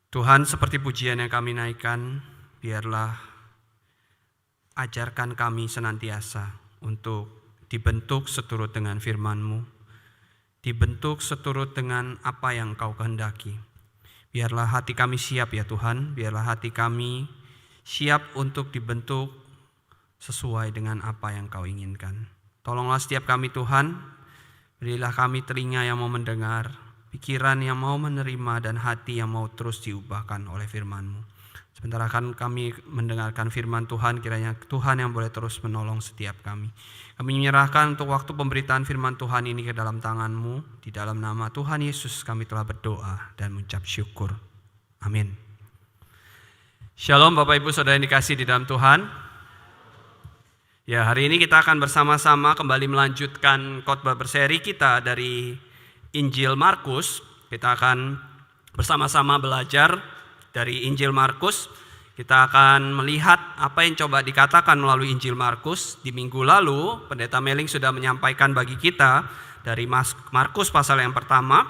Tuhan, seperti pujian yang kami naikkan, biarlah ajarkan kami senantiasa untuk dibentuk seturut dengan firman-Mu, dibentuk seturut dengan apa yang Kau kehendaki. Biarlah hati kami siap ya Tuhan, biarlah hati kami siap untuk dibentuk sesuai dengan apa yang Kau inginkan. Tolonglah setiap kami Tuhan, berilah kami telinga yang mau mendengar, pikiran yang mau menerima, dan hati yang mau terus diubahkan oleh firman-Mu. Sebentar akan kami mendengarkan firman Tuhan, kiranya Tuhan yang boleh terus menolong setiap kami. Kami menyerahkan untuk waktu pemberitaan firman Tuhan ini ke dalam tangan-Mu. Di dalam nama Tuhan Yesus kami telah berdoa dan mengucap syukur. Amin. Shalom Bapak Ibu Saudara yang dikasihi di dalam Tuhan. Ya, hari ini kita akan bersama-sama kembali melanjutkan khotbah berseri kita dari Injil Markus. Kita akan bersama-sama belajar dari Injil Markus. Kita akan melihat apa yang coba dikatakan melalui Injil Markus. Di minggu lalu Pendeta Meling sudah menyampaikan bagi kita dari Markus pasal yang pertama.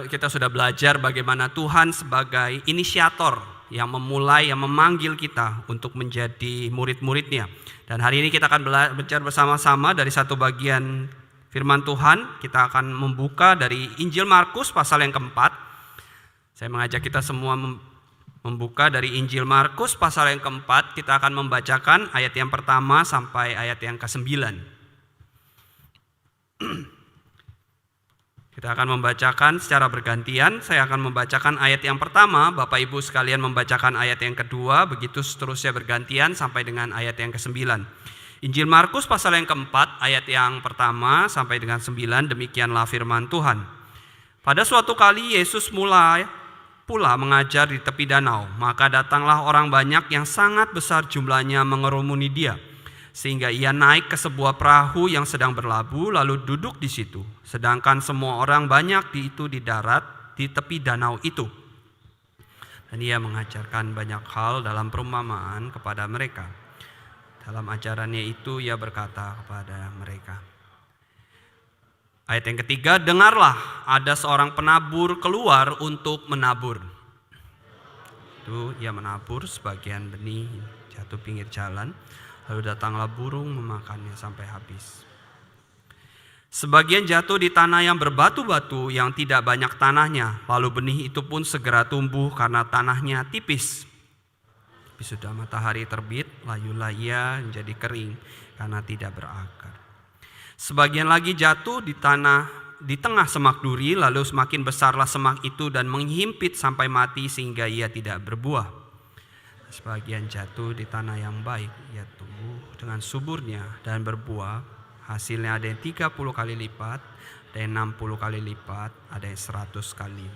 Kita sudah belajar bagaimana Tuhan sebagai inisiator yang memulai, yang memanggil kita untuk menjadi murid-muridnya. Dan hari ini kita akan belajar bersama-sama dari satu bagian firman Tuhan. Kita akan membuka dari Injil Markus pasal yang keempat. Saya mengajak kita semua membuka dari Injil Markus pasal yang keempat. Kita akan membacakan ayat yang pertama sampai ayat yang ke-9. Kita akan membacakan secara bergantian. Saya akan membacakan ayat yang pertama, Bapak Ibu sekalian membacakan ayat yang kedua, begitu seterusnya bergantian sampai dengan ayat yang ke-9. Injil Markus pasal yang keempat, ayat yang pertama sampai dengan 9, demikianlah firman Tuhan. Pada suatu kali Yesus mulai pula mengajar di tepi danau, maka datanglah orang banyak yang sangat besar jumlahnya mengerumuni Dia, sehingga Ia naik ke sebuah perahu yang sedang berlabuh lalu duduk di situ, sedangkan semua orang banyak di darat di tepi danau itu. Dan Ia mengajarkan banyak hal dalam perumpamaan kepada mereka. Dalam ajarannya itu Ia berkata kepada mereka. Ayat yang ketiga, dengarlah, ada seorang penabur keluar untuk menabur. Itu Ia menabur sebagian benih jatuh pinggir jalan, lalu datanglah burung memakannya sampai habis. Sebagian jatuh di tanah yang berbatu-batu yang tidak banyak tanahnya, lalu benih itu pun segera tumbuh karena tanahnya tipis. Tapi sudah matahari terbit, layulah ia menjadi kering karena tidak berakar. Sebagian lagi jatuh di tengah semak duri, lalu semakin besarlah semak itu dan menghimpit sampai mati sehingga ia tidak berbuah. Sebagian jatuh di tanah yang baik, ia tumbuh dengan suburnya dan berbuah. Hasilnya ada yang 30 kali lipat, ada yang 60 kali lipat, ada yang 100 kali.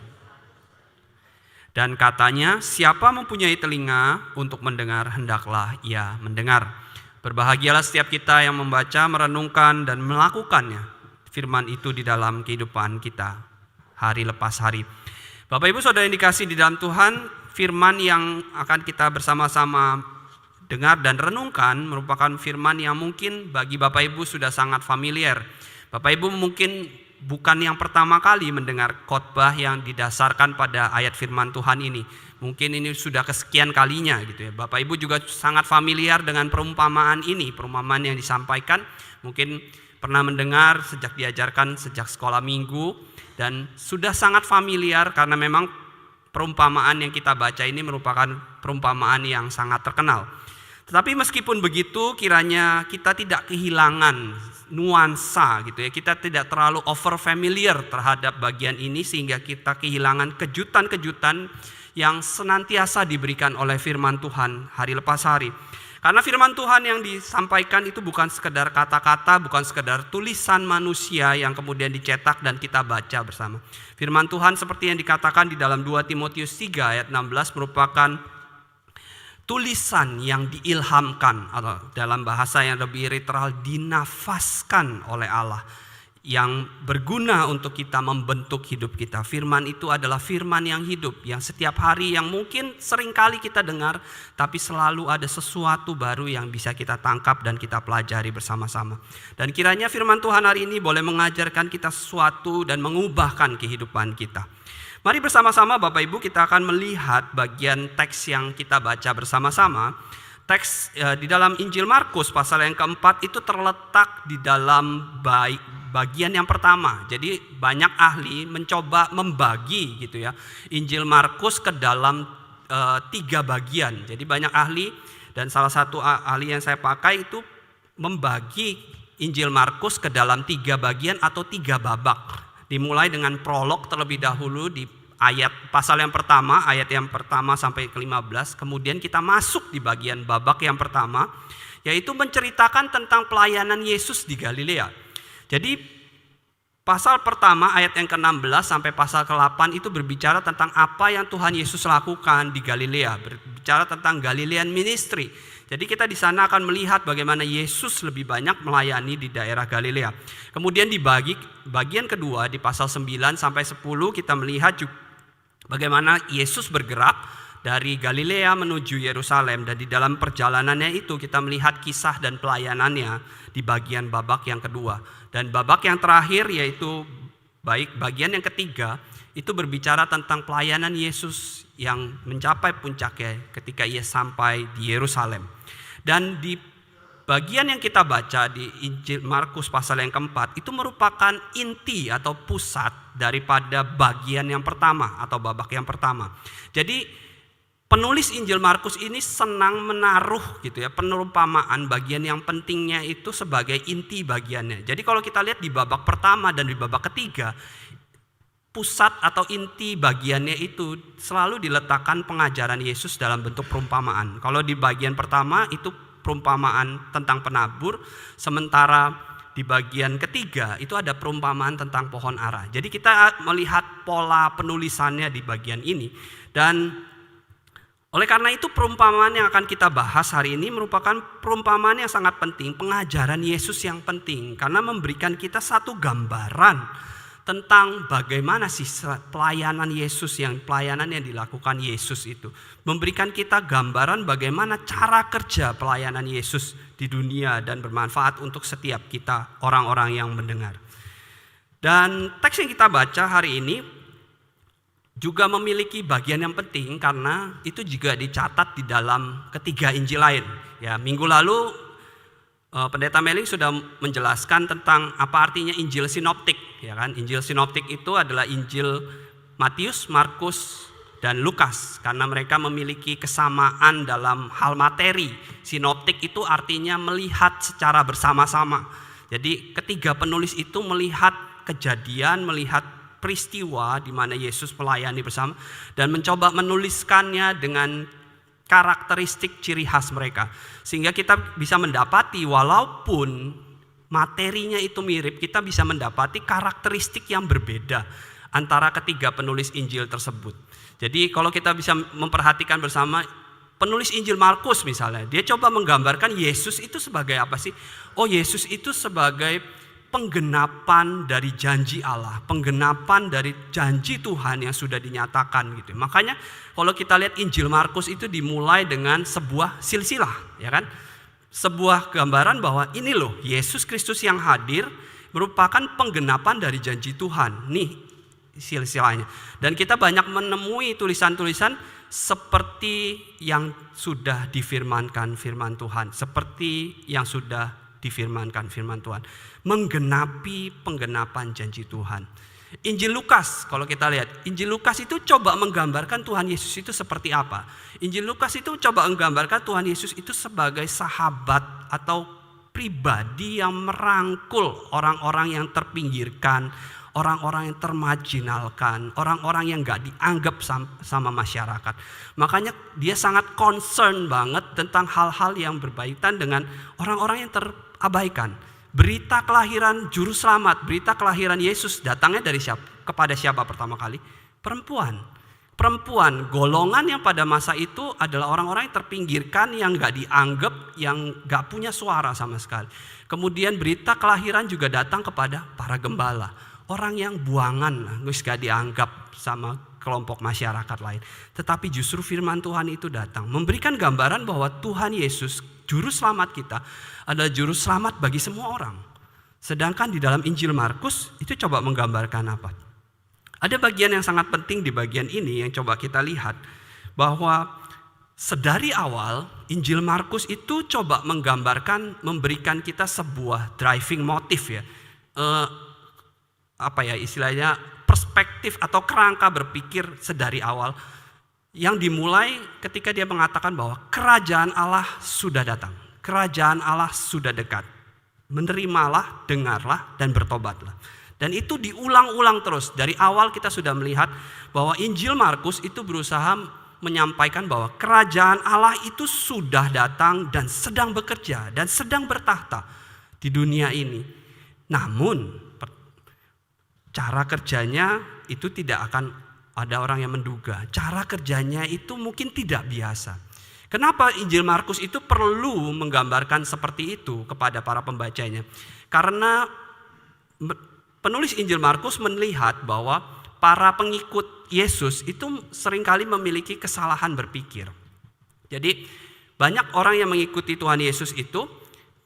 Dan katanya, siapa mempunyai telinga untuk mendengar, hendaklah ia mendengar. Berbahagialah setiap kita yang membaca, merenungkan, dan melakukannya. Firman itu di dalam kehidupan kita, hari lepas hari. Bapak Ibu Saudara yang dikasihi di dalam Tuhan, firman yang akan kita bersama-sama dengar dan renungkan merupakan firman yang mungkin bagi Bapak Ibu sudah sangat familiar. Bapak Ibu mungkin bukan yang pertama kali mendengar khotbah yang didasarkan pada ayat firman Tuhan ini. Mungkin ini sudah kesekian kalinya gitu ya. Bapak Ibu juga sangat familiar dengan perumpamaan ini, perumpamaan yang disampaikan. Mungkin pernah mendengar sejak diajarkan sejak sekolah minggu dan sudah sangat familiar karena memang perumpamaan yang kita baca ini merupakan perumpamaan yang sangat terkenal. Tetapi meskipun begitu, kiranya kita tidak kehilangan nuansa gitu ya. Kita tidak terlalu over familiar terhadap bagian ini sehingga kita kehilangan kejutan-kejutan yang senantiasa diberikan oleh firman Tuhan hari lepas hari. Karena firman Tuhan yang disampaikan itu bukan sekedar kata-kata, bukan sekedar tulisan manusia yang kemudian dicetak dan kita baca bersama. Firman Tuhan seperti yang dikatakan di dalam 2 Timotius 3 ayat 16 merupakan tulisan yang diilhamkan atau dalam bahasa yang lebih literal dinafaskan oleh Allah yang berguna untuk kita membentuk hidup kita. Firman itu adalah firman yang hidup, yang setiap hari yang mungkin seringkali kita dengar, tapi selalu ada sesuatu baru yang bisa kita tangkap dan kita pelajari bersama-sama. Dan kiranya firman Tuhan hari ini boleh mengajarkan kita sesuatu dan mengubahkan kehidupan kita. Mari bersama-sama Bapak Ibu kita akan melihat bagian teks yang kita baca bersama-sama. Teks di dalam Injil Markus pasal yang keempat itu terletak di dalam bagian yang pertama. Jadi banyak ahli mencoba membagi gitu ya Injil Markus ke dalam 3 bagian. Jadi banyak ahli, dan salah satu ahli yang saya pakai itu membagi Injil Markus ke dalam 3 bagian atau 3 babak. Dimulai dengan prolog terlebih dahulu di ayat pasal yang pertama, ayat yang pertama sampai ke-15. Kemudian kita masuk di bagian babak yang pertama, yaitu menceritakan tentang pelayanan Yesus di Galilea. Jadi pasal pertama ayat yang ke-16 sampai pasal ke-8 itu berbicara tentang apa yang Tuhan Yesus lakukan di Galilea, berbicara tentang Galilean ministry. Jadi kita di sana akan melihat bagaimana Yesus lebih banyak melayani di daerah Galilea. Kemudian di bagian kedua di pasal 9 sampai 10 kita melihat juga bagaimana Yesus bergerak dari Galilea menuju Yerusalem, dan di dalam perjalanannya itu kita melihat kisah dan pelayanannya di bagian babak yang kedua. Dan babak yang terakhir yaitu bagian yang ketiga itu berbicara tentang pelayanan Yesus yang mencapai puncaknya ketika ia sampai di Yerusalem. Dan di bagian yang kita baca di Injil Markus pasal yang keempat itu merupakan inti atau pusat daripada bagian yang pertama atau babak yang pertama. Jadi penulis Injil Markus ini senang menaruh gitu ya perumpamaan bagian yang pentingnya itu sebagai inti bagiannya. Jadi kalau kita lihat di babak pertama dan di babak ketiga, pusat atau inti bagiannya itu selalu diletakkan pengajaran Yesus dalam bentuk perumpamaan. Kalau di bagian pertama itu perumpamaan tentang penabur, sementara di bagian ketiga itu ada perumpamaan tentang pohon ara. Jadi kita melihat pola penulisannya di bagian ini, dan oleh karena itu perumpamaan yang akan kita bahas hari ini merupakan perumpamaan yang sangat penting, pengajaran Yesus yang penting karena memberikan kita satu gambaran tentang bagaimana sih pelayanan Yesus, pelayanan yang dilakukan Yesus itu. Memberikan kita gambaran bagaimana cara kerja pelayanan Yesus di dunia dan bermanfaat untuk setiap kita orang-orang yang mendengar. Dan teks yang kita baca hari ini juga memiliki bagian yang penting karena itu juga dicatat di dalam ketiga Injil lain. Ya, minggu lalu Pendeta Meling sudah menjelaskan tentang apa artinya Injil sinoptik, ya kan? Injil sinoptik itu adalah Injil Matius, Markus, dan Lukas karena mereka memiliki kesamaan dalam hal materi. Sinoptik itu artinya melihat secara bersama-sama. Jadi ketiga penulis itu melihat kejadian, melihat peristiwa di mana Yesus melayani bersama dan mencoba menuliskannya dengan karakteristik ciri khas mereka. Sehingga kita bisa mendapati walaupun materinya itu mirip, kita bisa mendapati karakteristik yang berbeda antara ketiga penulis Injil tersebut. Jadi kalau kita bisa memperhatikan bersama penulis Injil Markus misalnya, dia coba menggambarkan Yesus itu sebagai apa sih? Oh, Yesus itu sebagai penggenapan dari janji Allah, penggenapan dari janji Tuhan yang sudah dinyatakan gitu. Makanya kalau kita lihat Injil Markus itu dimulai dengan sebuah silsilah, ya kan? Sebuah gambaran bahwa ini loh Yesus Kristus yang hadir merupakan penggenapan dari janji Tuhan. Nih silsilahnya. Dan kita banyak menemui tulisan-tulisan seperti yang sudah difirmankan firman Tuhan, seperti yang sudah difirmankan firman Tuhan, menggenapi penggenapan janji Tuhan. Injil Lukas, kalau kita lihat, Injil Lukas itu coba menggambarkan Tuhan Yesus itu seperti apa. Injil Lukas itu coba menggambarkan Tuhan Yesus itu sebagai sahabat atau pribadi yang merangkul orang-orang yang terpinggirkan, orang-orang yang termarginalkan, orang-orang yang gak dianggap sama masyarakat. Makanya dia sangat concern banget tentang hal-hal yang berkaitan dengan orang-orang yang terabaikan. Berita kelahiran juru selamat, berita kelahiran Yesus datangnya dari siapa? Kepada siapa pertama kali? Perempuan. Perempuan, golongan yang pada masa itu adalah orang-orang yang terpinggirkan, yang gak dianggap, yang gak punya suara sama sekali. Kemudian berita kelahiran juga datang kepada para gembala. Orang yang buangan, gak dianggap sama kelompok masyarakat lain. Tetapi justru firman Tuhan itu datang, memberikan gambaran bahwa Tuhan Yesus, juru selamat kita, adalah juru selamat bagi semua orang. Sedangkan di dalam Injil Markus itu coba menggambarkan apa? Ada bagian yang sangat penting di bagian ini yang coba kita lihat, bahwa sedari awal Injil Markus itu coba menggambarkan, memberikan kita sebuah driving motif ya, istilahnya perspektif atau kerangka berpikir sedari awal, yang dimulai ketika dia mengatakan bahwa kerajaan Allah sudah datang, kerajaan Allah sudah dekat, menerimalah, dengarlah, dan bertobatlah. Dan itu diulang-ulang terus. Dari awal kita sudah melihat bahwa Injil Markus itu berusaha menyampaikan bahwa kerajaan Allah itu sudah datang dan sedang bekerja dan sedang bertahta di dunia ini. Namun cara kerjanya itu tidak akan ada orang yang menduga. Cara kerjanya itu mungkin tidak biasa. Kenapa Injil Markus itu perlu menggambarkan seperti itu kepada para pembacanya? Karena penulis Injil Markus melihat bahwa para pengikut Yesus itu seringkali memiliki kesalahan berpikir. Jadi banyak orang yang mengikuti Tuhan Yesus itu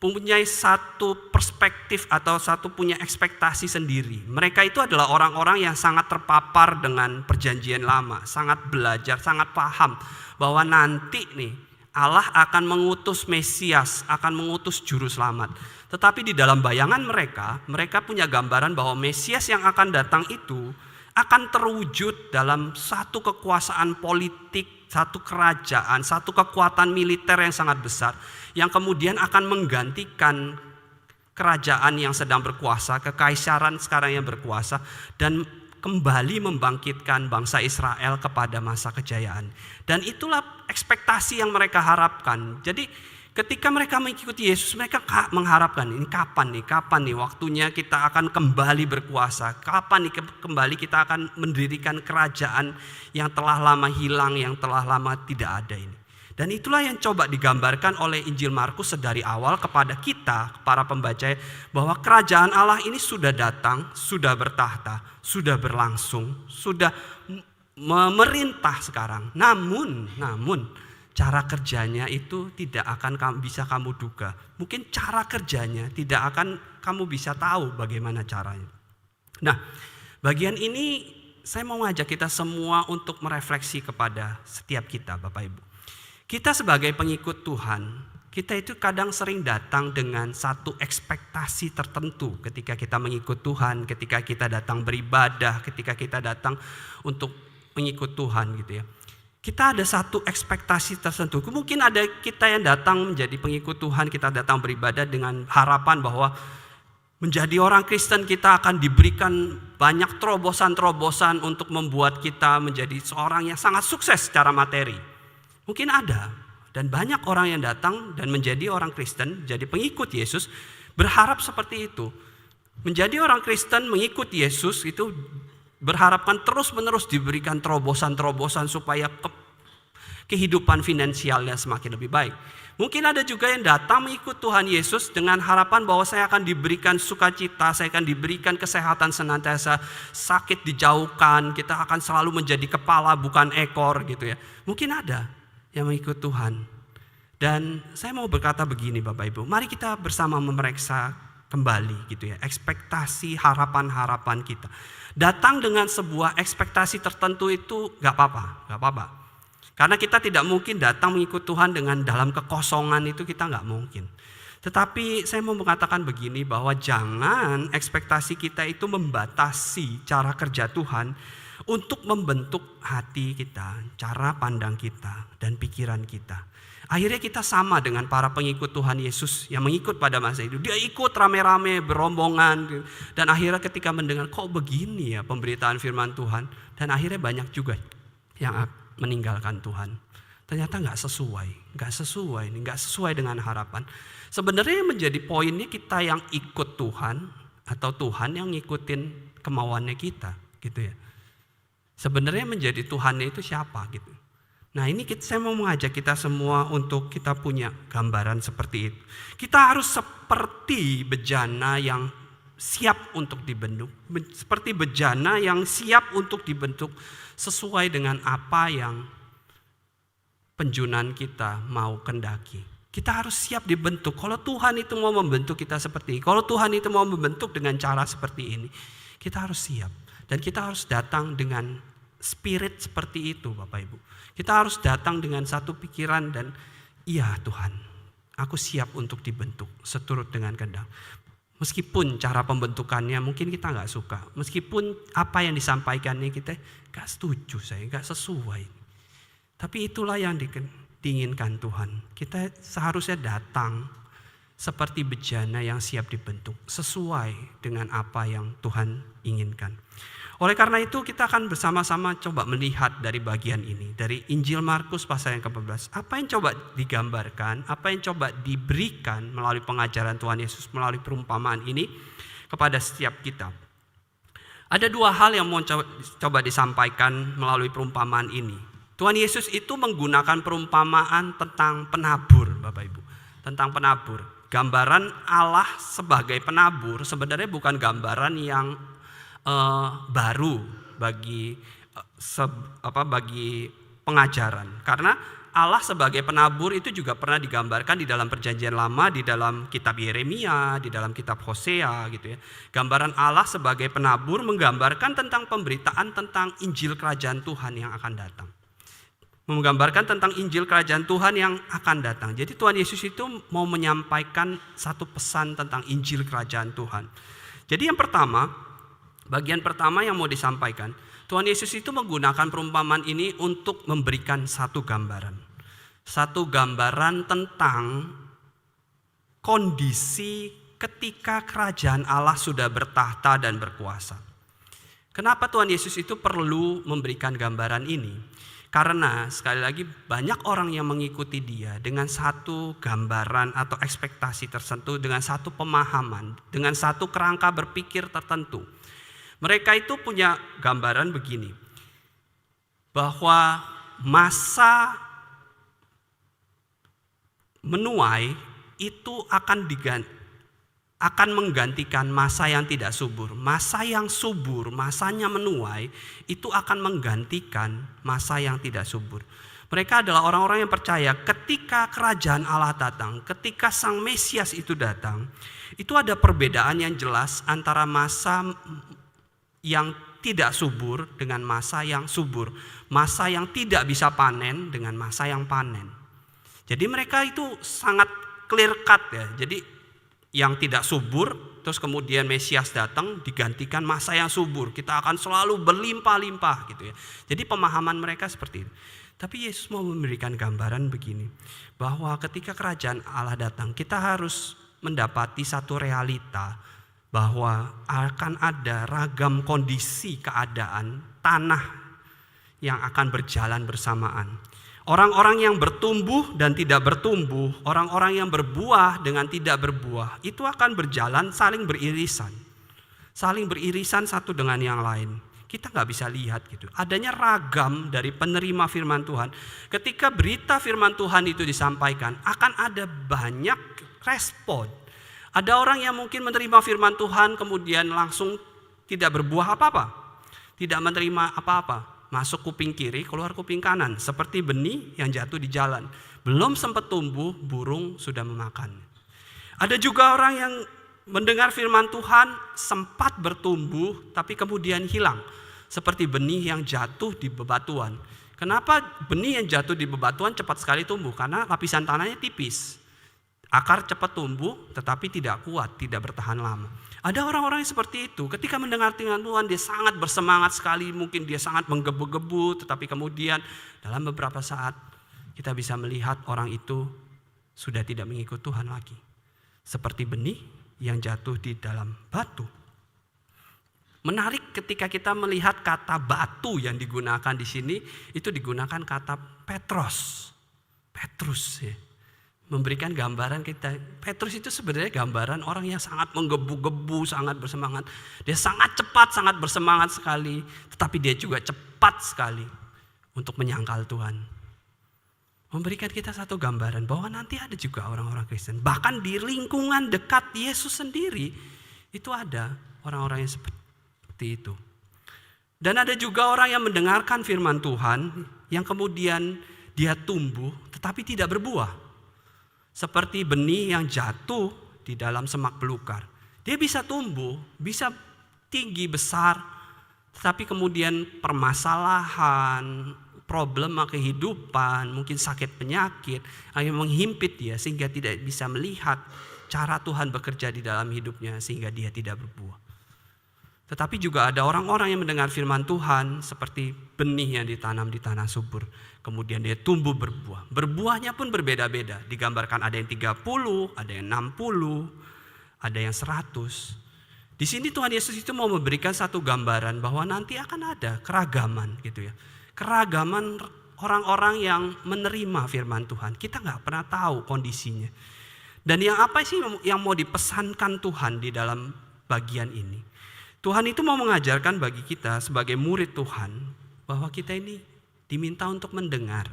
punya satu perspektif atau punya ekspektasi sendiri. Mereka itu adalah orang-orang yang sangat terpapar dengan perjanjian lama, sangat belajar, sangat paham bahwa nanti nih Allah akan mengutus Mesias, akan mengutus juru selamat. Tetapi di dalam bayangan mereka punya gambaran bahwa Mesias yang akan datang itu akan terwujud dalam satu kekuasaan politik, satu kerajaan, satu kekuatan militer yang sangat besar, yang kemudian akan menggantikan kerajaan yang sedang berkuasa, kekaisaran sekarang yang berkuasa, dan kembali membangkitkan bangsa Israel kepada masa kejayaan. Dan itulah ekspektasi yang mereka harapkan. Jadi ketika mereka mengikuti Yesus, mereka mengharapkan ini kapan nih waktunya kita akan kembali berkuasa. Kapan nih kembali kita akan mendirikan kerajaan yang telah lama hilang, yang telah lama tidak ada ini. Dan itulah yang coba digambarkan oleh Injil Markus sedari awal kepada kita, para pembaca, bahwa kerajaan Allah ini sudah datang, sudah bertahta, sudah berlangsung, sudah memerintah sekarang. Namun cara kerjanya itu tidak akan bisa kamu duga. Mungkin cara kerjanya tidak akan kamu bisa tahu bagaimana caranya. Nah, bagian ini saya mau ngajak kita semua untuk merefleksi kepada setiap kita, Bapak Ibu. Kita sebagai pengikut Tuhan, kita itu kadang sering datang dengan satu ekspektasi tertentu ketika kita mengikut Tuhan, ketika kita datang beribadah, ketika kita datang untuk mengikut Tuhan gitu ya. Kita ada satu ekspektasi tertentu. Mungkin ada kita yang datang menjadi pengikut Tuhan, kita datang beribadah dengan harapan bahwa menjadi orang Kristen kita akan diberikan banyak terobosan-terobosan untuk membuat kita menjadi seorang yang sangat sukses secara materi. Mungkin ada, dan banyak orang yang datang dan menjadi orang Kristen, jadi pengikut Yesus, berharap seperti itu. Menjadi orang Kristen, mengikut Yesus itu berharapkan terus-menerus diberikan terobosan-terobosan supaya kehidupan finansialnya semakin lebih baik. Mungkin ada juga yang datang mengikut Tuhan Yesus dengan harapan bahwa saya akan diberikan sukacita, saya akan diberikan kesehatan senantiasa, sakit dijauhkan, kita akan selalu menjadi kepala bukan ekor gitu ya. Mungkin ada yang mengikut Tuhan. Dan saya mau berkata begini Bapak Ibu, mari kita bersama memeriksa kembali gitu ya, ekspektasi harapan-harapan kita. Datang dengan sebuah ekspektasi tertentu itu gak apa-apa. Karena kita tidak mungkin datang mengikut Tuhan dengan dalam kekosongan, itu kita gak mungkin. Tetapi saya mau mengatakan begini, bahwa jangan ekspektasi kita itu membatasi cara kerja Tuhan untuk membentuk hati kita, cara pandang kita, dan pikiran kita. Akhirnya kita sama dengan para pengikut Tuhan Yesus yang mengikut pada masa itu. Dia ikut rame-rame, berombongan. Dan akhirnya ketika mendengar, kok begini ya pemberitaan firman Tuhan. Dan akhirnya banyak juga yang meninggalkan Tuhan. Ternyata gak sesuai dengan harapan. Sebenarnya menjadi poinnya kita yang ikut Tuhan, atau Tuhan yang ngikutin kemauannya kita gitu ya. Sebenarnya menjadi Tuhannya itu siapa gitu. Nah ini saya mau mengajak kita semua untuk kita punya gambaran seperti itu. Kita harus seperti bejana yang siap untuk dibentuk. Seperti bejana yang siap untuk dibentuk sesuai dengan apa yang penjunan kita mau kendaki. Kita harus siap dibentuk. Kalau Tuhan itu mau membentuk kita seperti ini, kalau Tuhan itu mau membentuk dengan cara seperti ini, kita harus siap. Dan kita harus datang dengan spirit seperti itu Bapak Ibu. Kita harus datang dengan satu pikiran dan iya Tuhan, aku siap untuk dibentuk seturut dengan kehendak. Meskipun cara pembentukannya mungkin kita gak suka. Meskipun apa yang disampaikannya kita gak setuju, saya gak sesuai. Tapi itulah yang diinginkan Tuhan. Kita seharusnya datang seperti bejana yang siap dibentuk. Sesuai dengan apa yang Tuhan inginkan. Oleh karena itu kita akan bersama-sama coba melihat dari bagian ini. Dari Injil Markus pasal yang ke-14. Apa yang coba digambarkan, apa yang coba diberikan melalui pengajaran Tuhan Yesus melalui perumpamaan ini kepada setiap kita. Ada dua hal yang mau coba disampaikan melalui perumpamaan ini. Tuhan Yesus itu menggunakan perumpamaan tentang penabur Bapak Ibu. Tentang penabur. Gambaran Allah sebagai penabur sebenarnya bukan gambaran yang baru bagi pengajaran, karena Allah sebagai penabur itu juga pernah digambarkan di dalam Perjanjian Lama, di dalam kitab Yeremia, di dalam kitab Hosea gitu ya. Gambaran Allah sebagai penabur menggambarkan tentang pemberitaan tentang Injil Kerajaan Tuhan yang akan datang. Menggambarkan tentang Injil Kerajaan Tuhan yang akan datang. Jadi Tuhan Yesus itu mau menyampaikan satu pesan tentang Injil Kerajaan Tuhan. Jadi yang pertama, bagian pertama yang mau disampaikan, Tuhan Yesus itu menggunakan perumpamaan ini untuk memberikan satu gambaran. Satu gambaran tentang kondisi ketika kerajaan Allah sudah bertahta dan berkuasa. Kenapa Tuhan Yesus itu perlu memberikan gambaran ini? Karena sekali lagi banyak orang yang mengikuti dia dengan satu gambaran atau ekspektasi tertentu, dengan satu pemahaman, dengan satu kerangka berpikir tertentu. Mereka itu punya gambaran begini, bahwa masa menuai itu akan menggantikan masa yang tidak subur. Masa yang subur, masanya menuai, itu akan menggantikan masa yang tidak subur. Mereka adalah orang-orang yang percaya ketika kerajaan Allah datang, ketika Sang Mesias itu datang, itu ada perbedaan yang jelas antara masa yang tidak subur dengan masa yang subur. Masa yang tidak bisa panen dengan masa yang panen. Jadi mereka itu sangat clear cut ya. Jadi yang tidak subur, terus kemudian Mesias datang digantikan masa yang subur. Kita akan selalu berlimpah-limpah gitu ya. Jadi pemahaman mereka seperti itu. Tapi Yesus mau memberikan gambaran begini, bahwa ketika kerajaan Allah datang, kita harus mendapati satu realita, bahwa akan ada ragam kondisi keadaan tanah yang akan berjalan bersamaan. Orang-orang yang bertumbuh dan tidak bertumbuh, orang-orang yang berbuah dengan tidak berbuah, itu akan berjalan saling beririsan. Saling beririsan satu dengan yang lain. Kita gak bisa lihat gitu. Adanya ragam dari penerima firman Tuhan. Ketika berita firman Tuhan itu disampaikan, akan ada banyak respon. Ada orang yang mungkin menerima firman Tuhan kemudian langsung tidak berbuah apa-apa. Tidak menerima apa-apa. Masuk kuping kiri, keluar kuping kanan. Seperti benih yang jatuh di jalan. Belum sempat tumbuh, burung sudah memakan. Ada juga orang yang mendengar firman Tuhan sempat bertumbuh tapi kemudian hilang. Seperti benih yang jatuh di bebatuan. Kenapa benih yang jatuh di bebatuan cepat sekali tumbuh? Karena lapisan tanahnya tipis. Akar cepat tumbuh tetapi tidak kuat, tidak bertahan lama. Ada orang-orang yang seperti itu, ketika mendengar firman Tuhan dia sangat bersemangat sekali, mungkin dia sangat menggebu-gebu, tetapi kemudian dalam beberapa saat kita bisa melihat orang itu sudah tidak mengikut Tuhan lagi. Seperti benih yang jatuh di dalam batu. Menarik ketika kita melihat kata batu yang digunakan di sini, itu digunakan kata Petrus ya. Memberikan gambaran kita. Petrus itu sebenarnya gambaran orang yang sangat menggebu-gebu, sangat bersemangat. Dia sangat cepat, sangat bersemangat sekali. Tetapi dia juga cepat sekali untuk menyangkal Tuhan. Memberikan kita satu gambaran bahwa nanti ada juga orang-orang Kristen. Bahkan di lingkungan dekat Yesus sendiri, itu ada orang-orang yang seperti itu. Dan ada juga orang yang mendengarkan firman Tuhan, yang kemudian dia tumbuh tetapi tidak berbuah. Seperti benih yang jatuh di dalam semak belukar. Dia bisa tumbuh, bisa tinggi, besar, Tetapi kemudian permasalahan, problema kehidupan, mungkin sakit penyakit yang menghimpit dia sehingga tidak bisa melihat cara Tuhan bekerja di dalam hidupnya sehingga dia tidak berbuah. Tetapi juga ada orang-orang yang mendengar firman Tuhan seperti benih yang ditanam di tanah subur. Kemudian dia tumbuh berbuah. Berbuahnya pun berbeda-beda. Digambarkan ada yang 30, ada yang 60, ada yang 100. Di sini Tuhan Yesus itu mau memberikan satu gambaran bahwa nanti akan ada keragaman gitu ya. Keragaman orang-orang yang menerima firman Tuhan. Kita nggak pernah tahu kondisinya. Dan yang apa sih yang mau dipesankan Tuhan di dalam bagian ini? Tuhan itu mau mengajarkan bagi kita sebagai murid Tuhan bahwa kita ini diminta untuk mendengar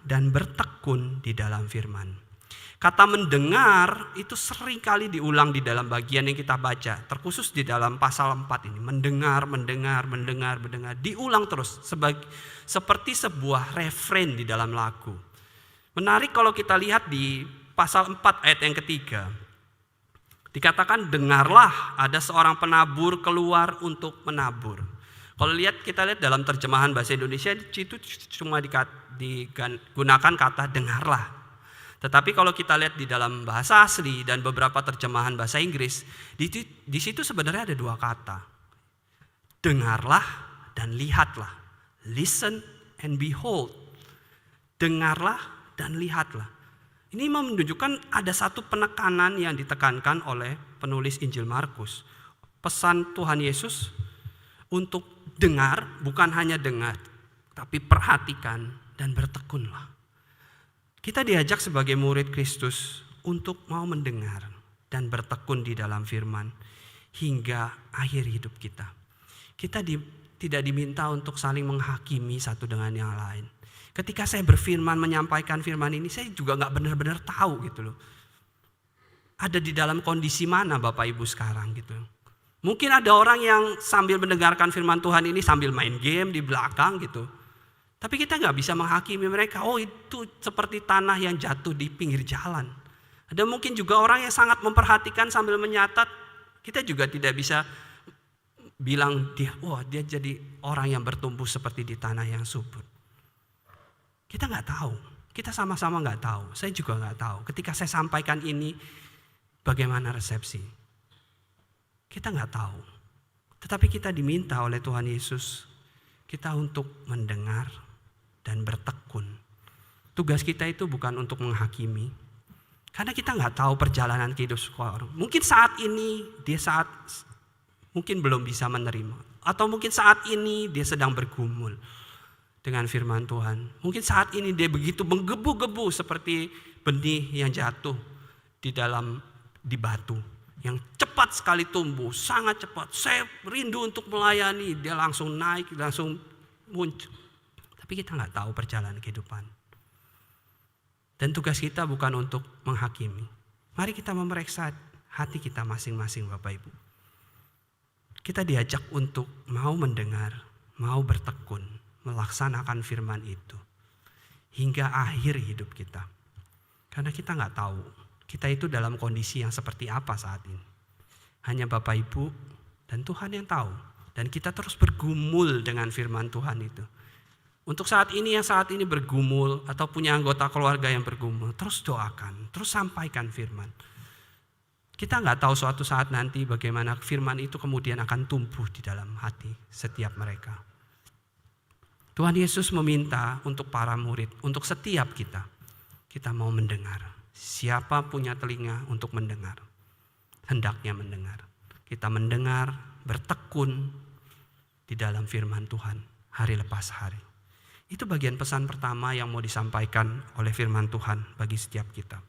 dan bertekun di dalam firman. Kata mendengar itu sering kali diulang di dalam bagian yang kita baca, terkhusus di dalam pasal 4 ini. Mendengar, diulang terus seperti sebuah refrain di dalam lagu. Menarik kalau kita lihat di pasal 4 ayat yang ketiga. Dikatakan dengarlah ada seorang penabur keluar untuk menabur. Kalau kita lihat dalam terjemahan bahasa Indonesia itu cuma digunakan kata dengarlah. Tetapi kalau kita lihat di dalam bahasa asli dan beberapa terjemahan bahasa Inggris, di situ sebenarnya ada dua kata. Dengarlah dan lihatlah. Listen and behold. Dengarlah dan lihatlah. Ini menunjukkan ada satu penekanan yang ditekankan oleh penulis Injil Markus. Pesan Tuhan Yesus untuk dengar, bukan hanya dengar, tapi perhatikan dan bertekunlah. Kita diajak sebagai murid Kristus untuk mau mendengar dan bertekun di dalam firman hingga akhir hidup kita. Kita tidak diminta untuk saling menghakimi satu dengan yang lain. Ketika saya berfirman, menyampaikan firman ini, saya juga gak benar-benar tahu gitu loh. Ada di dalam kondisi mana Bapak Ibu sekarang gitu. Mungkin ada orang yang sambil mendengarkan firman Tuhan ini sambil main game di belakang gitu. Tapi kita gak bisa menghakimi mereka, oh itu seperti tanah yang jatuh di pinggir jalan. Ada mungkin juga orang yang sangat memperhatikan sambil menyatat, kita juga tidak bisa bilang dia jadi orang yang bertumbuh seperti di tanah yang subur. Kita nggak tahu, kita sama-sama nggak tahu. Saya juga nggak tahu. Ketika saya sampaikan ini, bagaimana resepsi? Kita nggak tahu. Tetapi kita diminta oleh Tuhan Yesus, kita untuk mendengar dan bertekun. Tugas kita itu bukan untuk menghakimi, karena kita nggak tahu perjalanan kehidupan orang. Mungkin saat ini mungkin belum bisa menerima, atau mungkin saat ini dia sedang bergumul dengan firman Tuhan. Mungkin saat ini dia begitu menggebu-gebu seperti benih yang jatuh di batu. Yang cepat sekali tumbuh, sangat cepat. Saya rindu untuk melayani, dia langsung naik, langsung muncul. Tapi kita nggak tahu perjalanan kehidupan. Dan tugas kita bukan untuk menghakimi. Mari kita memeriksa hati kita masing-masing Bapak Ibu. Kita diajak untuk mau mendengar, mau bertekun, melaksanakan firman itu hingga akhir hidup kita. Karena kita nggak tahu kita itu dalam kondisi yang seperti apa saat ini. Hanya Bapak Ibu dan Tuhan yang tahu. Dan kita terus bergumul dengan firman Tuhan itu. Untuk saat ini bergumul atau punya anggota keluarga yang bergumul, terus doakan, terus sampaikan firman. Kita nggak tahu suatu saat nanti bagaimana firman itu kemudian akan tumbuh di dalam hati setiap mereka. Tuhan Yesus meminta untuk para murid, untuk setiap kita mau mendengar. Siapa punya telinga untuk mendengar, hendaknya mendengar. Kita mendengar, bertekun di dalam firman Tuhan hari lepas hari. Itu bagian pesan pertama yang mau disampaikan oleh firman Tuhan bagi setiap kita.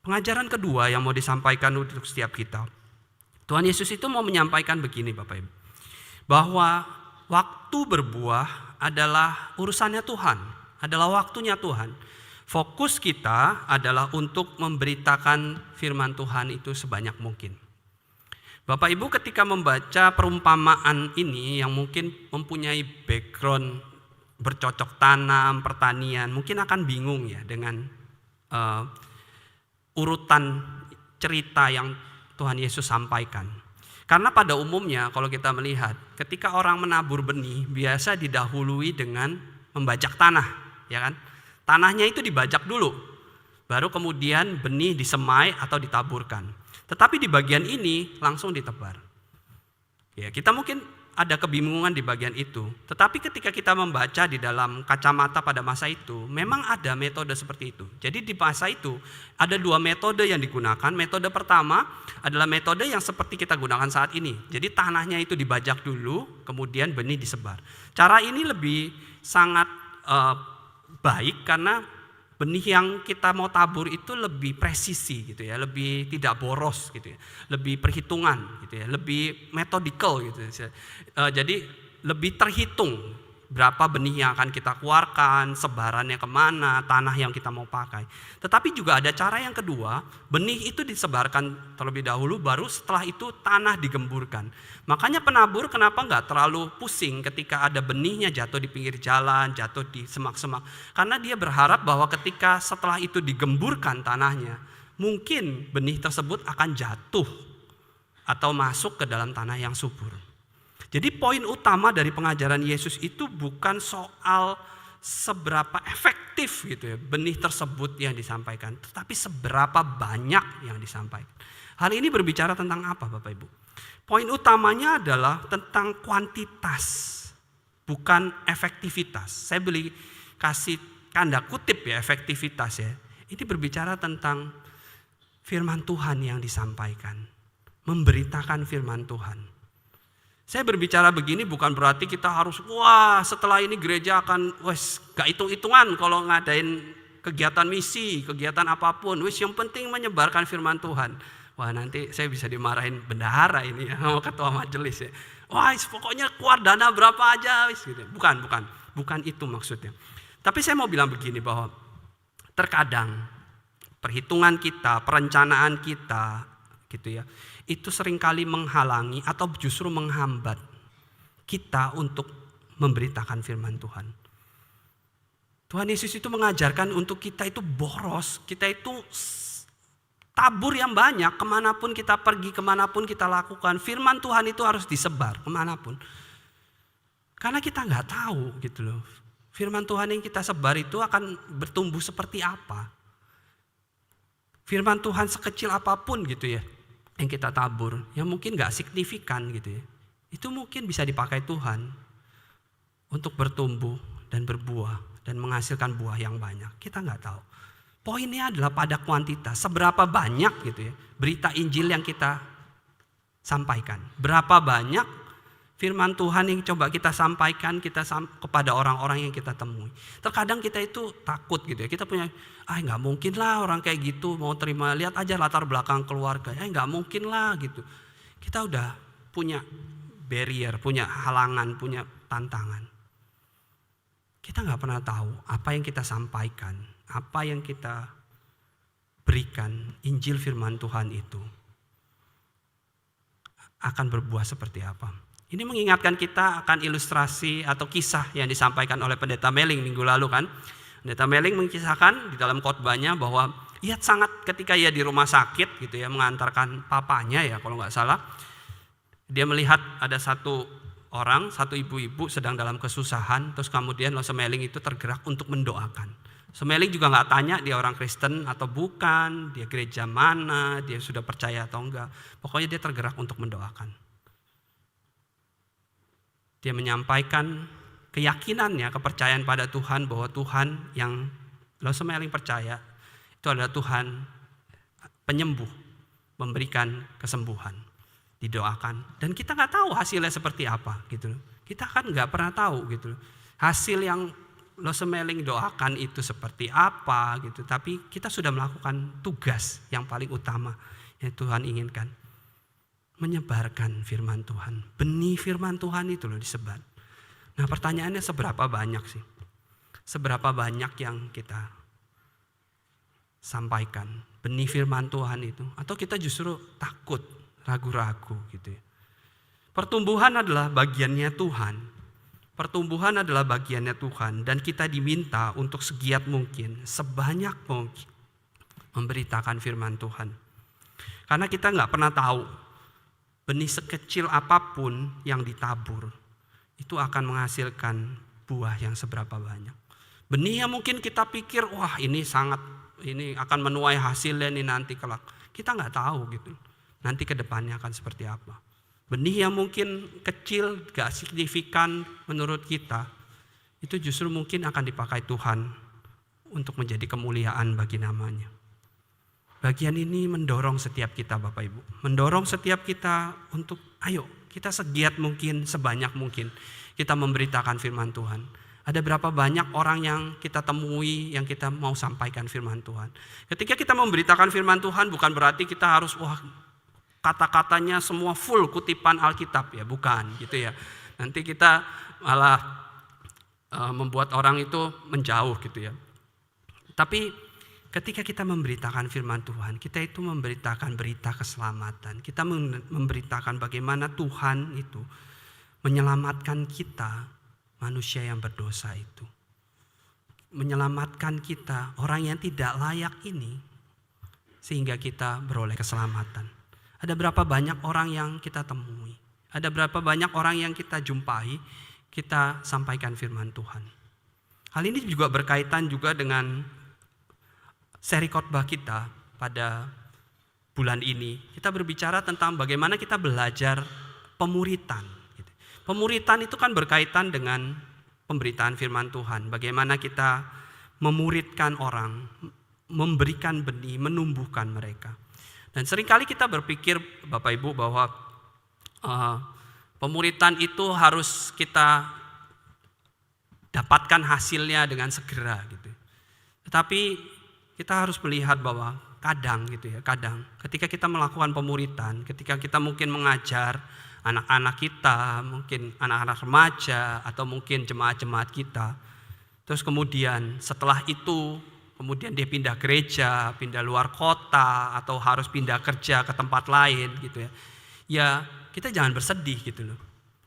Pengajaran kedua yang mau disampaikan untuk setiap kita. Tuhan Yesus itu mau menyampaikan begini Bapak Ibu. Bahwa waktu berbuah adalah urusannya Tuhan, adalah waktunya Tuhan. Fokus kita adalah untuk memberitakan firman Tuhan itu sebanyak mungkin. Bapak Ibu ketika membaca perumpamaan ini yang mungkin mempunyai background bercocok tanam, pertanian, mungkin akan bingung ya dengan urutan cerita yang Tuhan Yesus sampaikan. Karena pada umumnya kalau kita melihat, ketika orang menabur benih biasa didahului dengan membajak tanah, ya kan? Tanahnya itu dibajak dulu, baru kemudian benih disemai atau ditaburkan. Tetapi di bagian ini langsung ditebar. Ya, kita mungkin ada kebingungan di bagian itu. Tetapi ketika kita membaca di dalam kacamata pada masa itu, memang ada metode seperti itu. Jadi di masa itu ada dua metode yang digunakan. Metode pertama adalah metode yang seperti kita gunakan saat ini. Jadi tanahnya itu dibajak dulu, kemudian benih disebar. Cara ini lebih sangat baik karena benih yang kita mau tabur itu lebih presisi gitu ya, lebih tidak boros gitu ya, lebih perhitungan gitu ya, lebih metodikal gitu ya. Jadi lebih terhitung berapa benih yang akan kita keluarkan, sebarannya kemana, tanah yang kita mau pakai. Tetapi juga ada cara yang kedua, benih itu disebarkan terlebih dahulu, baru setelah itu tanah digemburkan. Makanya penabur kenapa nggak terlalu pusing ketika ada benihnya jatuh di pinggir jalan, jatuh di semak-semak. Karena dia berharap bahwa ketika setelah itu digemburkan tanahnya, mungkin benih tersebut akan jatuh atau masuk ke dalam tanah yang subur. Jadi poin utama dari pengajaran Yesus itu bukan soal seberapa efektif gitu ya benih tersebut yang disampaikan, tetapi seberapa banyak yang disampaikan. Hal ini berbicara tentang apa Bapak Ibu? Poin utamanya adalah tentang kuantitas, bukan efektivitas. Saya kasih tanda kutip ya efektivitas ya. Ini berbicara tentang firman Tuhan yang disampaikan, memberitakan firman Tuhan. Saya berbicara begini bukan berarti kita harus setelah ini gereja akan gak hitung-hitungan kalau ngadain kegiatan misi, kegiatan apapun. Yang penting menyebarkan firman Tuhan. Wah nanti saya bisa dimarahin bendahara ini ya, sama ketua majelis ya. Pokoknya keluar dana berapa aja gitu. Bukan itu maksudnya. Tapi saya mau bilang begini bahwa terkadang perhitungan kita, perencanaan kita gitu ya, itu seringkali menghalangi atau justru menghambat kita untuk memberitakan firman Tuhan. Tuhan Yesus itu mengajarkan untuk kita itu boros, kita itu tabur yang banyak, kemanapun kita pergi, kemanapun kita lakukan, firman Tuhan itu harus disebar kemanapun. Karena kita nggak tahu gitu loh, firman Tuhan yang kita sebar itu akan bertumbuh seperti apa. Firman Tuhan sekecil apapun gitu ya, yang kita tabur, yang mungkin gak signifikan gitu ya, itu mungkin bisa dipakai Tuhan untuk bertumbuh dan berbuah dan menghasilkan buah yang banyak. Kita gak tahu. Poinnya adalah pada kuantitas, seberapa banyak gitu ya berita Injil yang kita sampaikan. Berapa banyak firman Tuhan yang coba kita sampaikan kepada orang-orang yang kita temui. Terkadang kita itu takut gitu ya, kita punya gak mungkin lah orang kayak gitu mau terima, lihat aja latar belakang keluarga, gak mungkin lah gitu. Kita udah punya barrier, punya halangan, punya tantangan. Kita gak pernah tahu apa yang kita sampaikan, apa yang kita berikan, Injil firman Tuhan itu akan berbuah seperti apa. Ini mengingatkan kita akan ilustrasi atau kisah yang disampaikan oleh Pendeta Meling minggu lalu kan. Pendeta Meling mengisahkan di dalam khotbahnya bahwa ia sangat ketika ia di rumah sakit gitu ya, mengantarkan papanya ya kalau nggak salah. Dia melihat ada satu ibu-ibu sedang dalam kesusahan, terus kemudian Semeling itu tergerak untuk mendoakan. Semeling juga nggak tanya dia orang Kristen atau bukan, dia gereja mana, dia sudah percaya atau enggak. Pokoknya dia tergerak untuk mendoakan. Dia menyampaikan keyakinannya, kepercayaan pada Tuhan bahwa Tuhan yang Semeling percaya itu adalah Tuhan penyembuh, memberikan kesembuhan, didoakan. Dan kita nggak tahu hasilnya seperti apa gitu. Kita kan nggak pernah tahu gitu. Hasil yang Semeling doakan itu seperti apa gitu. Tapi kita sudah melakukan tugas yang paling utama yang Tuhan inginkan. Menyebarkan firman Tuhan. Benih firman Tuhan itu disebar. Nah pertanyaannya seberapa banyak sih? Seberapa banyak yang kita sampaikan? Benih firman Tuhan itu. Atau kita justru takut, ragu-ragu gitu ya. Pertumbuhan adalah bagiannya Tuhan. Pertumbuhan adalah bagiannya Tuhan. Dan kita diminta untuk segiat mungkin, sebanyak mungkin memberitakan firman Tuhan. Karena kita gak pernah tahu benih sekecil apapun yang ditabur, itu akan menghasilkan buah yang seberapa banyak. Benih yang mungkin kita pikir, wah ini akan menuai hasilnya nih nanti kelak. Kita nggak tahu gitu, nanti ke depannya akan seperti apa. Benih yang mungkin kecil, gak signifikan menurut kita, itu justru mungkin akan dipakai Tuhan untuk menjadi kemuliaan bagi namanya. Bagian ini mendorong setiap kita Bapak Ibu. Mendorong setiap kita untuk ayo kita segiat mungkin, sebanyak mungkin kita memberitakan firman Tuhan. Ada berapa banyak orang yang kita temui yang kita mau sampaikan firman Tuhan. Ketika kita memberitakan firman Tuhan bukan berarti kita harus kata-katanya semua full kutipan Alkitab ya, bukan gitu ya. Nanti kita malah membuat orang itu menjauh gitu ya. Tapi ketika kita memberitakan firman Tuhan, kita itu memberitakan berita keselamatan. Kita memberitakan bagaimana Tuhan itu menyelamatkan kita, manusia yang berdosa itu. Menyelamatkan kita, orang yang tidak layak ini, sehingga kita beroleh keselamatan. Ada berapa banyak orang yang kita temui, ada berapa banyak orang yang kita jumpai, kita sampaikan firman Tuhan. Hal ini juga berkaitan juga dengan seri khotbah kita pada bulan ini. Kita berbicara tentang bagaimana kita belajar pemuritan. Pemuritan itu kan berkaitan dengan pemberitaan firman Tuhan. Bagaimana kita memuridkan orang, memberikan benih, menumbuhkan mereka. Dan seringkali kita berpikir Bapak Ibu bahwa pemuritan itu harus kita dapatkan hasilnya dengan segera gitu. Tetapi kita harus melihat bahwa kadang ketika kita melakukan pemuritan, ketika kita mungkin mengajar anak-anak kita, mungkin anak-anak remaja atau mungkin jemaat-jemaat kita, terus kemudian setelah itu kemudian dia pindah gereja, pindah luar kota atau harus pindah kerja ke tempat lain gitu ya. Ya, kita jangan bersedih gitu loh.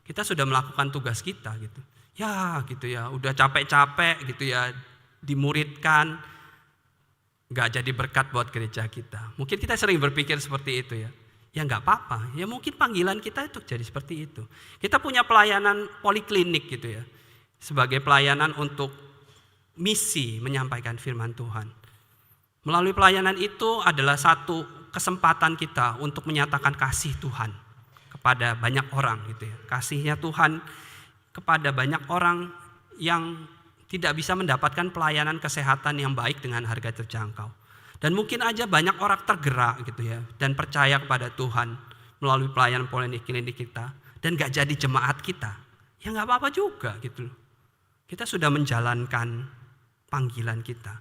Kita sudah melakukan tugas kita gitu. Ya, gitu ya, udah capek-capek gitu ya dimuridkan, gak jadi berkat buat gereja kita. Mungkin kita sering berpikir seperti itu ya. Ya gak apa-apa, ya mungkin panggilan kita itu jadi seperti itu. Kita punya pelayanan poliklinik gitu ya. Sebagai pelayanan untuk misi menyampaikan firman Tuhan. Melalui pelayanan itu adalah satu kesempatan kita untuk menyatakan kasih Tuhan kepada banyak orang gitu ya. Kasihnya Tuhan kepada banyak orang yang tidak bisa mendapatkan pelayanan kesehatan yang baik dengan harga terjangkau. Dan mungkin aja banyak orang tergerak gitu ya, dan percaya kepada Tuhan melalui pelayanan poliklinik kita, dan gak jadi jemaat kita. Ya gak apa-apa juga gitu loh. Kita sudah menjalankan panggilan kita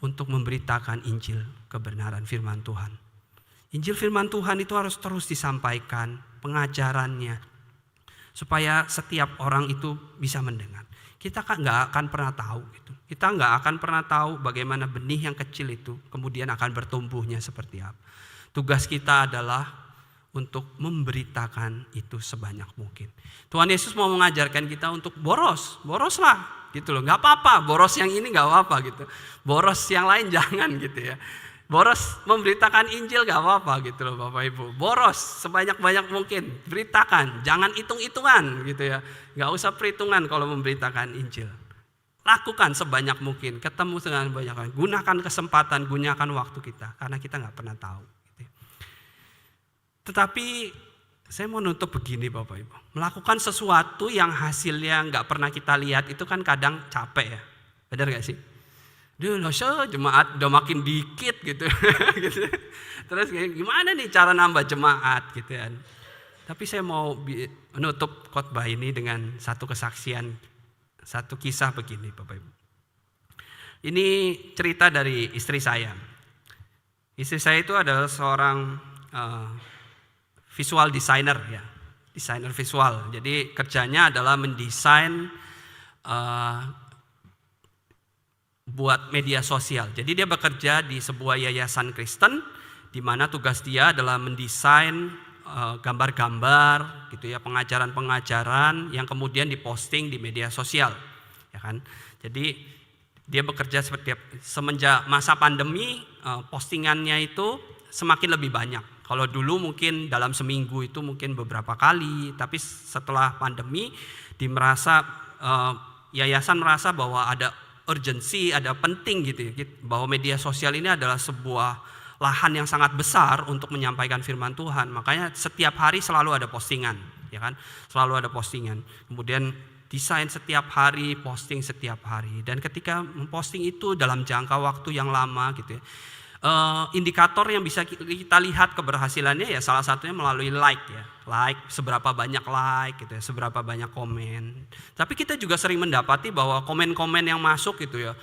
untuk memberitakan Injil kebenaran firman Tuhan. Injil firman Tuhan itu harus terus disampaikan, pengajarannya, supaya setiap orang itu bisa mendengar. Kita nggak akan pernah tahu gitu. Kita nggak akan pernah tahu bagaimana benih yang kecil itu kemudian akan bertumbuhnya seperti apa. Tugas kita adalah untuk memberitakan itu sebanyak mungkin. Tuhan Yesus mau mengajarkan kita untuk boroslah gitu loh. Nggak apa-apa, boros yang ini nggak apa-apa gitu. Boros yang lain jangan gitu ya. Boros memberitakan Injil gak apa-apa gitu loh Bapak Ibu. Boros sebanyak-banyak mungkin, beritakan, jangan hitung-hitungan gitu ya. Gak usah perhitungan kalau memberitakan Injil. Lakukan sebanyak mungkin, ketemu dengan banyak orang. Gunakan kesempatan, gunakan waktu kita, karena kita gak pernah tahu. Gitu. Tetapi saya mau nutup begini Bapak Ibu. Melakukan sesuatu yang hasilnya gak pernah kita lihat itu kan kadang capek ya. Benar gak sih? Jemaat udah makin dikit gitu. Terus gimana nih cara nambah jemaat gitu kan. Tapi saya mau menutup khotbah ini dengan satu kesaksian, satu kisah begini Bapak Ibu. Ini cerita dari istri saya. Istri saya itu adalah seorang visual designer ya. Desainer visual. Jadi kerjanya adalah mendesain buat media sosial. Jadi dia bekerja di sebuah yayasan Kristen di mana tugas dia adalah mendesain gambar-gambar gitu ya, pengajaran-pengajaran yang kemudian diposting di media sosial, ya kan. Jadi dia bekerja semenjak masa pandemi, postingannya itu semakin lebih banyak. Kalau dulu mungkin dalam seminggu itu mungkin beberapa kali, tapi setelah pandemi yayasan merasa bahwa ada urgensi, ada penting gitu ya, bahwa media sosial ini adalah sebuah lahan yang sangat besar untuk menyampaikan firman Tuhan. Makanya setiap hari selalu ada postingan, ya kan? Selalu ada postingan. Kemudian desain setiap hari, posting setiap hari. Dan ketika memposting itu dalam jangka waktu yang lama gitu ya, indikator yang bisa kita lihat keberhasilannya ya salah satunya melalui like ya. Like, seberapa banyak like gitu ya, seberapa banyak komen. Tapi kita juga sering mendapati bahwa komen-komen yang masuk gitu ya,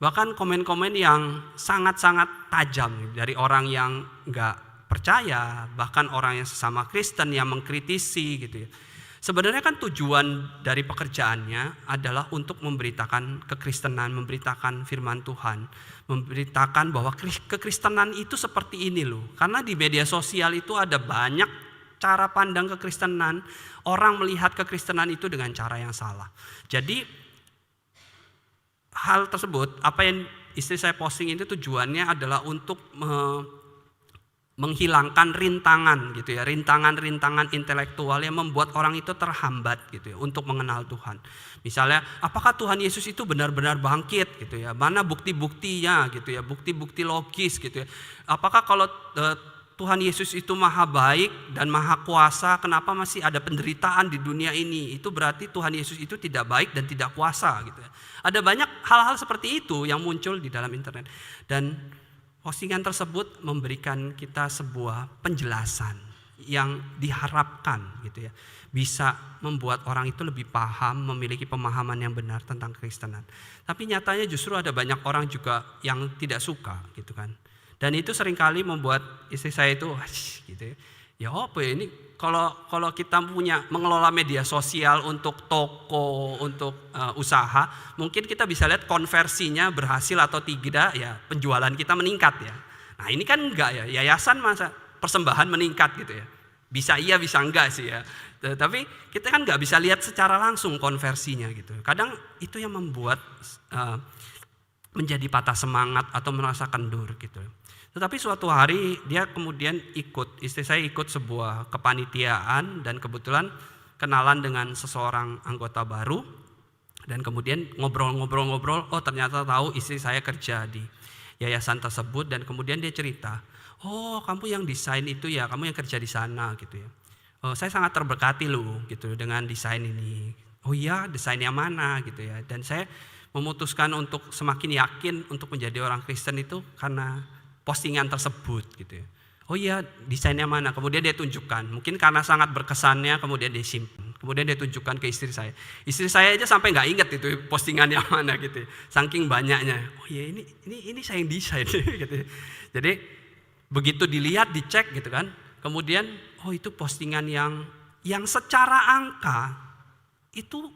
bahkan komen-komen yang sangat-sangat tajam dari orang yang enggak percaya, bahkan orang yang sesama Kristen yang mengkritisi gitu ya. Sebenarnya kan tujuan dari pekerjaannya adalah untuk memberitakan kekristenan, memberitakan firman Tuhan, memberitakan bahwa kekristenan itu seperti ini loh. Karena di media sosial itu ada banyak cara pandang kekristenan, orang melihat kekristenan itu dengan cara yang salah. Jadi hal tersebut, apa yang istri saya posting itu tujuannya adalah untuk menghilangkan rintangan gitu ya, rintangan-rintangan intelektual yang membuat orang itu terhambat gitu ya untuk mengenal Tuhan. Misalnya, apakah Tuhan Yesus itu benar-benar bangkit gitu ya? Mana bukti-buktinya gitu ya, bukti-bukti logis gitu ya. Apakah kalau Tuhan Yesus itu maha baik dan maha kuasa, kenapa masih ada penderitaan di dunia ini? Itu berarti Tuhan Yesus itu tidak baik dan tidak kuasa gitu ya. Ada banyak hal-hal seperti itu yang muncul di dalam internet. Dan postingan tersebut memberikan kita sebuah penjelasan yang diharapkan gitu ya, bisa membuat orang itu lebih paham, memiliki pemahaman yang benar tentang Kristenan. Tapi nyatanya justru ada banyak orang juga yang tidak suka gitu kan. Dan itu seringkali membuat istri saya itu gitu ya. Ya apa ya ini kalau kita mengelola media sosial untuk toko, untuk usaha, mungkin kita bisa lihat konversinya berhasil atau tidak ya, penjualan kita meningkat ya. Nah ini kan enggak ya, yayasan masa persembahan meningkat gitu ya. Bisa iya bisa enggak sih ya. Tapi kita kan enggak bisa lihat secara langsung konversinya gitu. Kadang itu yang membuat menjadi patah semangat atau merasa kendur gitu. Tetapi suatu hari dia kemudian istri saya ikut sebuah kepanitiaan dan kebetulan kenalan dengan seseorang anggota baru. Dan kemudian ngobrol-ngobrol, oh ternyata tahu istri saya kerja di yayasan tersebut. Dan kemudian dia cerita, oh kamu yang desain itu ya, kamu yang kerja di sana gitu ya. Oh, saya sangat terberkati loh gitu dengan desain ini. Oh iya, desain yang mana gitu ya. Dan saya memutuskan untuk semakin yakin untuk menjadi orang Kristen itu karena postingan tersebut gitu ya. Oh iya, desainnya mana? Kemudian dia tunjukkan. Mungkin karena sangat berkesannya kemudian dia simpan. Kemudian dia tunjukkan ke istri saya. Istri saya aja sampai nggak ingat itu postingan yang mana gitu. Saking banyaknya. Oh iya ini saya yang desain gitu. Jadi begitu dilihat, dicek gitu kan. Kemudian oh itu postingan yang secara angka itu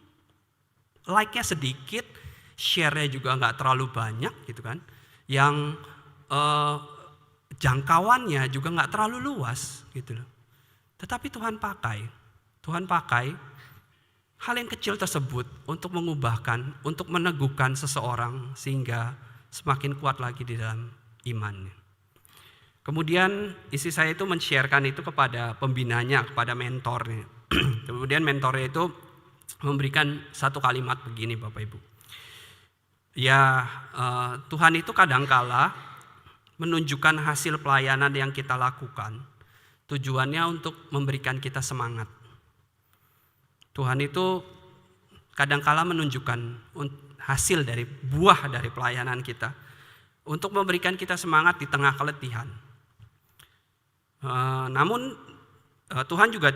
like-nya sedikit, share-nya juga nggak terlalu banyak gitu kan. Yang jangkauannya juga nggak terlalu luas gitu loh. Tetapi Tuhan pakai hal yang kecil tersebut untuk mengubahkan, untuk meneguhkan seseorang sehingga semakin kuat lagi di dalam imannya. Kemudian istri saya itu men-sharekan itu kepada pembinanya, kepada mentornya. Kemudian mentornya itu memberikan satu kalimat begini Bapak Ibu. Ya Tuhan itu kadangkala menunjukkan hasil pelayanan yang kita lakukan, tujuannya untuk memberikan kita semangat. Tuhan itu kadangkala menunjukkan hasil dari buah dari pelayanan kita untuk memberikan kita semangat di tengah keletihan. Namun Tuhan juga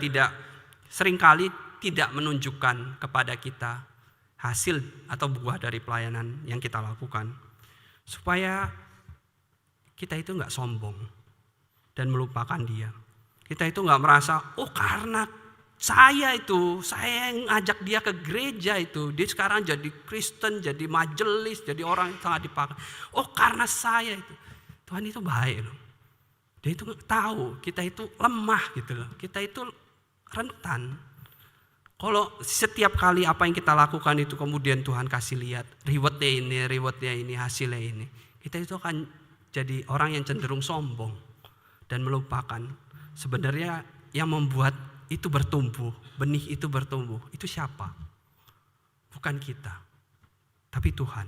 seringkali tidak menunjukkan kepada kita hasil atau buah dari pelayanan yang kita lakukan, supaya kita itu nggak sombong dan melupakan Dia. Kita itu nggak merasa, oh karena saya yang ajak dia ke gereja itu, dia sekarang jadi Kristen, jadi majelis, jadi orang yang sangat dipakai. Oh karena saya itu, Tuhan itu baik loh. Dia itu tahu kita itu lemah gitu loh, kita itu rentan. Kalau setiap kali apa yang kita lakukan itu kemudian Tuhan kasih lihat rewardnya ini, hasilnya ini, kita itu akan jadi orang yang cenderung sombong dan melupakan sebenarnya yang membuat itu bertumbuh, benih itu bertumbuh, itu siapa? Bukan kita, tapi Tuhan.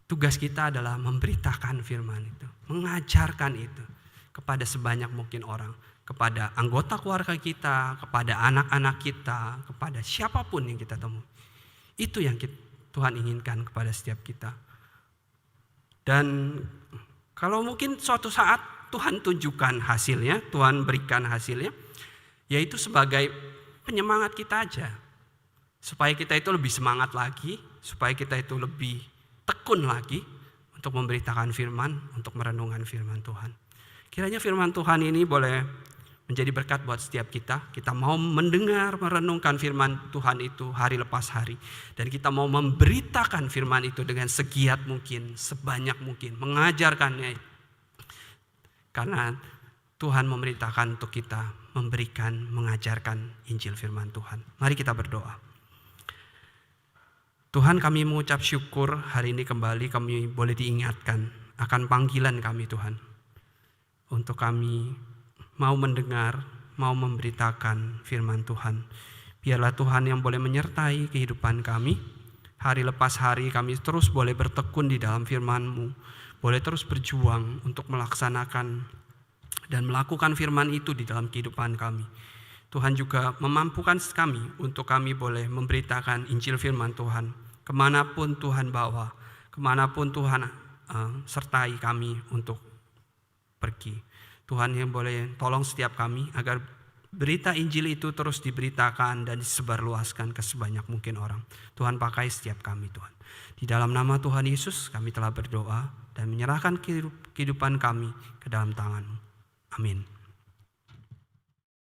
Tugas kita adalah memberitakan firman itu, mengajarkan itu kepada sebanyak mungkin orang, kepada anggota keluarga kita, kepada anak-anak kita, kepada siapapun yang kita temui. Itu yang Tuhan inginkan kepada setiap kita. Dan kalau mungkin suatu saat Tuhan tunjukkan hasilnya, Tuhan berikan hasilnya, yaitu sebagai penyemangat kita aja. Supaya kita itu lebih semangat lagi, supaya kita itu lebih tekun lagi untuk memberitakan firman, untuk merenungkan firman Tuhan. Kiranya firman Tuhan ini boleh menjadi berkat buat setiap kita. Kita mau mendengar, merenungkan firman Tuhan itu hari lepas hari. Dan kita mau memberitakan firman itu dengan segiat mungkin, sebanyak mungkin, mengajarkannya. Karena Tuhan memerintahkan untuk kita memberikan, mengajarkan Injil firman Tuhan. Mari kita berdoa. Tuhan, kami mengucap syukur hari ini kembali kami boleh diingatkan akan panggilan kami Tuhan. Untuk kami mau mendengar, mau memberitakan firman Tuhan. Biarlah Tuhan yang boleh menyertai kehidupan kami. Hari lepas hari kami terus boleh bertekun di dalam firman-Mu. Boleh terus berjuang untuk melaksanakan dan melakukan firman itu di dalam kehidupan kami. Tuhan juga memampukan kami untuk kami boleh memberitakan Injil firman Tuhan. Kemanapun Tuhan bawa, kemanapun Tuhan sertai kami untuk pergi. Tuhan yang boleh tolong setiap kami agar berita Injil itu terus diberitakan dan disebarluaskan ke sebanyak mungkin orang. Tuhan pakai setiap kami Tuhan. Di dalam nama Tuhan Yesus kami telah berdoa dan menyerahkan kehidupan kami ke dalam tangan-Mu. Amin.